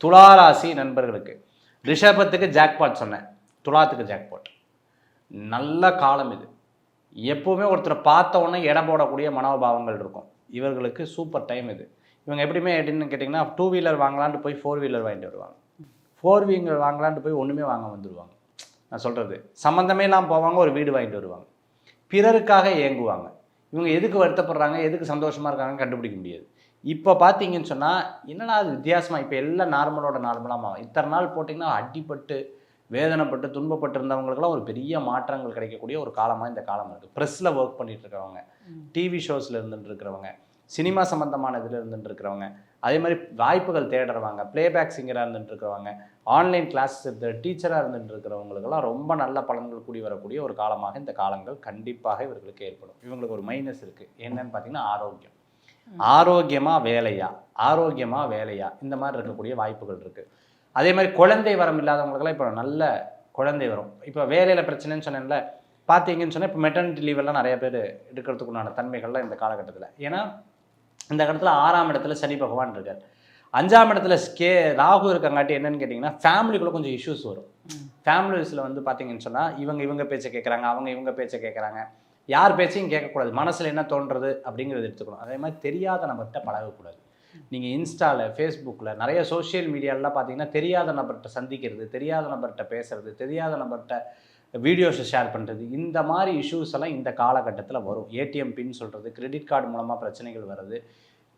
துளாராசி நண்பர்களுக்கு ரிஷபத்துக்கு ஜாக்பாட் சொன்னேன், துலாத்துக்கு ஜாக்பாட். நல்ல காலம் இது. எப்போவுமே ஒருத்தரை பார்த்த உடனே இடம் போடக்கூடிய மனோபாவங்கள் இருக்கும். இவர்களுக்கு சூப்பர் டைம் இது. இவங்க எப்படியுமே எப்படின்னு கேட்டிங்கன்னா 2 வீலர் வாங்கலான்ட்டு போய் 4 வீலர் வாங்கிட்டு வருவாங்க. 4 வீலர் வாங்கலான்ட்டு போய் ஒன்றுமே வாங்க வந்துடுவாங்க. நான் சொல்கிறது சம்மந்தமே இல்லாமல் போவாங்க, ஒரு வீடு வாங்கிட்டு வருவாங்க. பிறருக்காக ஏங்குவாங்க. இவங்க எதுக்கு வருத்தப்படுறாங்க, எதுக்கு சந்தோஷமாக இருக்காங்கன்னு கண்டுபிடிக்க முடியாது. இப்போ பார்த்தீங்கன்னு சொன்னால் என்னடா அது வித்தியாசமாக இப்போ எல்லாம் நார்மலாக இத்தனை நாள் போட்டிங்கன்னா அடிப்பட்டு வேதனைப்பட்டு துன்பப்பட்டு இருந்தவங்களுக்கெல்லாம் ஒரு பெரிய மாற்றங்கள் கிடைக்கக்கூடிய ஒரு காலமாக இந்த காலம் இருக்குது. ப்ரெஸ்ஸில் ஒர்க் பண்ணிட்டு இருக்கிறவங்க, டிவி ஷோஸில் இருந்துட்டு இருக்கிறவங்க, சினிமா சம்மந்தமான இதில் இருந்துட்டு இருக்கிறவங்க, அதே மாதிரி வாய்ப்புகள் தேடுறவங்க, பிளேபேக் சிங்கராக இருந்துட்டு இருக்கிறவங்க, ஆன்லைன் கிளாஸ் டீச்சராக இருந்துட்டு இருக்கிறவங்களுக்கெல்லாம் ரொம்ப நல்ல பலன்கள் கூடி வரக்கூடிய ஒரு காலமாக இந்த காலங்கள் கண்டிப்பாக இவர்களுக்கு ஏற்படும். இவங்களுக்கு ஒரு மைனஸ் இருக்குது. என்னன்னு பார்த்தீங்கன்னா ஆரோக்கியம். ஆரோக்கியமாக வேலையா இந்த மாதிரி இருக்கக்கூடிய வாய்ப்புகள் இருக்குது. அதே மாதிரி குழந்தை வரம் இல்லாதவங்களுக்கெல்லாம் இப்போ நல்ல குழந்தை வரும். இப்போ வேலையில் பிரச்சனைன்னு சொன்னேன்ல, பார்த்தீங்கன்னு சொன்னால் இப்போ மெட்டர்னிட்டி லீவெல்லாம் நிறைய பேர் எடுக்கிறதுக்குண்டான தன்மைகள்லாம் இந்த காலகட்டத்தில். ஏன்னா இந்த இடத்துல 6ஆம் இடத்துல சனி பகவான் இருக்கார். 5ஆம் இடத்துல ராகு இருக்கங்காட்டி என்னன்னு கேட்டிங்கன்னா ஃபேமிலிக்குள்ளே கொஞ்சம் இஷ்யூஸ் வரும். ஃபேமிலிஸில் வந்து பார்த்தீங்கன்னு சொன்னால் இவங்க பேச்சை கேட்குறாங்க, இவங்க பேச்சை கேட்குறாங்க. யார் பேச்சையும் கேட்கக்கூடாது. மனசில் என்ன தோன்றது அப்படிங்கிறது எடுத்துக்கணும். அதே மாதிரி தெரியாத நபர்கிட்ட பழகக்கூடாது. நீங்கள் இன்ஸ்டாவில், ஃபேஸ்புக்கில், நிறைய சோஷியல் மீடியாலெலாம் பார்த்தீங்கன்னா தெரியாத நபர்கிட்ட சந்திக்கிறது, தெரியாத நபர்கிட்ட பேசுகிறது, தெரியாத நபர்கிட்ட வீடியோஸை ஷேர் பண்ணுறது, இந்த மாதிரி இஷ்யூஸ் எல்லாம் இந்த காலகட்டத்தில் வரும். ஏடிஎம் பின் சொல்கிறது, கிரெடிட் கார்டு மூலமாக பிரச்சனைகள் வர்றது,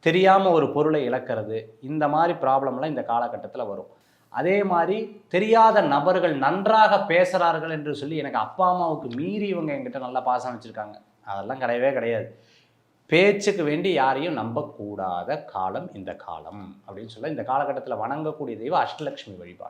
தெரியாமல் ஒரு பொருளை இழக்கிறது, இந்த மாதிரி ப்ராப்ளம்லாம் இந்த காலகட்டத்தில் வரும். அதே மாதிரி தெரியாத நபர்கள் நன்றாக பேசுகிறார்கள் என்று சொல்லி எனக்கு அப்பா அம்மாவுக்கு மீறி இவங்க என்கிட்ட நல்லா பாசம் வச்சுருக்காங்க, அதெல்லாம் கிடையவே கிடையாது. பேச்சுக்கு வேண்டி யாரையும் நம்பக்கூடாத காலம் இந்த காலம் அப்படின்னு சொல்ல இந்த காலகட்டத்தில் வணங்கக்கூடிய தெய்வம் அஷ்டலட்சுமி வழிபாடு.